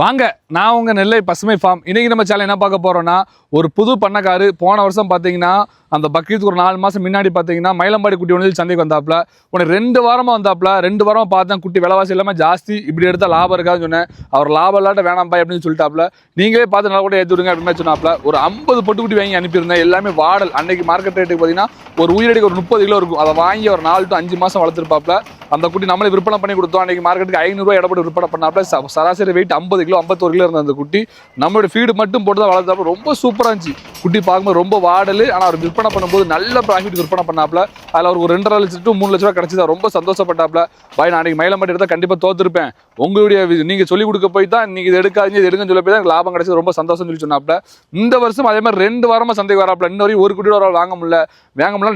வாங்க, நான் உங்க நெல்லை பசுமை ஃபார்ம். இன்னைக்கு நம்ம சேனல் என்ன பார்க்க போறோம்னா, ஒரு புது பண்ணக்காரு போன வருஷம் பார்த்தீங்கன்னா அந்த பக்ரீத்துக்கு ஒரு 4 மாதம் முன்னாடி பார்த்தீங்கன்னா மயிலம்பாடி குட்டி ஒன்று சந்தைக்கு வந்தாப்புல. உடனே 2 வாரமாக வந்தாப்புல. 2 வாரமாக பார்த்தேன் குட்டி விலைவாசி எல்லாமே ஜாஸ்தி, இப்படி எடுத்தால் லாபம் இருக்காதுன்னு சொன்னேன். அவர் லாபம் இல்லாட்ட வேணாம்பா அப்படின்னு சொல்லிட்டாப்புல. நீங்களே பார்த்து நல்லா கூட ஏற்றி விடுங்க அப்படின்னு சொன்னாப்புல. ஒரு 50 பொட்டுக்குட்டி வாங்கி அனுப்பியிருந்தேன். எல்லாமே வாடல். அன்னைக்கு மார்க்கெட் ரேட்டுக்கு பார்த்தீங்கன்னா ஒரு உயிரடிக்கு ஒரு 30 கிலோ இருக்கும். அதை வாங்கி ஒரு 4 to 5 மாதம் வளர்த்துருப்பாப்புல. அந்த குட்டி நம்மளே விற்பனை பண்ணி கொடுத்தோம். அன்றைக்கி மார்க்கெட்டுக்கு 500 ரூபா இடப்பட்டு விற்பனை பண்ணாப்புல. சராசரி வெயிட் 50 கிலோ 51 கிலோ இருந்த அந்த குட்டி நம்மளோட ஃபீடு மட்டும் போட்டு தான் வளர்த்தாப்புல. ரொம்ப சூப்பராக இருந்துச்சு குட்டி பார்க்கும்போது. ரொம்ப வாடல். ஆனால் அவர் விற்பனை பண்ணும்போது நல்ல ப்ராஃபிட் விற்பனை பண்ணாப்புல. அதில் அவர் ஒரு 2.5 லட்சம் to 3 லட்ச ரூபா கிடச்சிதான். ரொம்ப சந்தோஷப்பட்டாப்புல. பாய், நான் அன்றைக்கி மயிலம்பாடி எடுத்தால் கண்டிப்பாக தோத்துருப்பேன். உங்களுடைய நீங்கள் சொல்லிக் கொடுக்க போய் தான் நீங்கள் இது எடுக்காதீங்க இது எடுங்கன்னு சொல்லி போய் தான் லாபம் கிடச்சது. ரொம்ப சந்தோஷம் சொல்லி சொன்னாப்புல. இந்த வருஷம் அதே மாதிரி 2 வாரமாக சந்தைக்கு வராப்புல. இன்ன வரையும் ஒரு குட்டியோட வாங்க முடியல.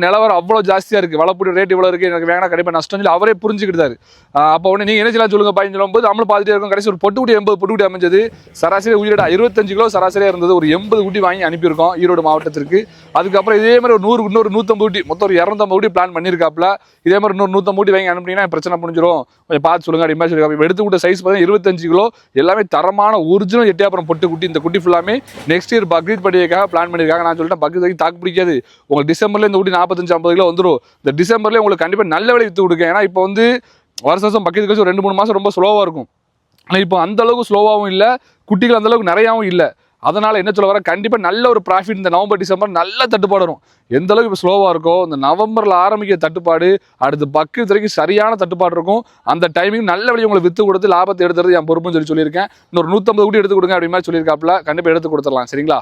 நிலவரம் அவ்வளோ ஜாஸ்தியாக இருக்குது. வளப்புடி ரேட் இவ்வளோ இருக்குது, எனக்கு வேணா கண்டிப்பாக நஷ்டம் சொல்லி அவரே புரிஞ்சுக்கிட்டாரு. அப்போ உடனே நீங்கள் என்ன செய்யலாம் சொல்லுங்க பாயின்னு சொல்லும்போது நம்மளும் பார்த்துட்டே இருக்கும். கடைசி ஒரு பொட்டுக்குட்டி 80 பொட்டுக்குட்டி அமைஞ்சது. சராசரி உயிரிட 25 கிலோ சராசரியாக இருந்தது. ஒரு 80 குட்டி வாங்கி அனுப்பியிருக்கோம் ஈரோடு மாவட்டத்திற்கு. அதுக்கப்புறம் இதே மாதிரி ஒரு 100 இன்னொரு 150 குட்டி மொத்தம் ஒரு 250 குட்டி பிளான் பண்ணியிருக்காப்புல. இதே மாதிரி இன்னொரு 150 குட்டி வாங்கி அனுப்பினீங்கன்னா பிரச்சனை முடிஞ்சிடும், கொஞ்சம் பார்த்து சொல்லுங்க அப்படின்னு சொல்லி எடுத்துக்கிட்ட சைஸ் பார்த்தீங்கன்னா 25 கிலோ. எல்லாமே தரமான ஒரிஜினல் எட்டியாபுரம் பொட்டு குட்டி. இந்த குட்டி ஃபுல்லாமே நெக்ஸ்ட் இயர் பக்ரீத் பண்டிகைக்காக பிளான் பண்ணியிருக்காங்க. நான் சொல்லிட்டேன் பக்ரீத் வரைக்கும் தாக்கு பிடிக்காது. உங்களுக்கு டிசம்பர்ல இந்த குட்டி 45-50 கிலோ வந்துடும். இந்த டிசம்பர்லேயே உங்களுக்கு கண்டிப்பாக நல்ல விலை விற்று கொடுங்க. ஏன்னா இப்போ வந்து வருஷம் பக்கத்து கழிச்சு ஒரு 2-3 மாதம் ரொம்ப ஸ்லோவாக இருக்கும். ஆனால் இப்போ அந்த அளவுக்கு ஸ்லோவாகவும் இல்லை, குட்டிகள் அந்த அளவுக்கு நிறையாவும் இல்லை. அதனால் என்ன சொல்ல வர, கண்டிப்பாக நல்ல ஒரு ப்ராஃபிட் இந்த நவம்பர் டிசம்பர் நல்ல தட்டுப்பாடு வரும். எந்த அளவுக்கு இப்போ ஸ்லோவாக இருக்கோ இந்த நவம்பரில் ஆரம்பிக்கிற தட்டுப்பாடு அடுத்து பக்ரீத் வரைக்கும் சரியான தட்டுப்பாடு இருக்கும். அந்த டைமிங் நல்ல வழி உங்களுக்கு விற்று கொடுத்து லாபத்தை எடுத்துறது என் பொறுப்புன்னு சொல்லியிருக்கேன். இன்னொரு 150 கூட எடுத்து கொடுங்க அப்படி மாதிரி சொல்லியிருக்காப்புல. கண்டிப்பாக எடுத்து கொடுத்துடலாம். சரிங்களா?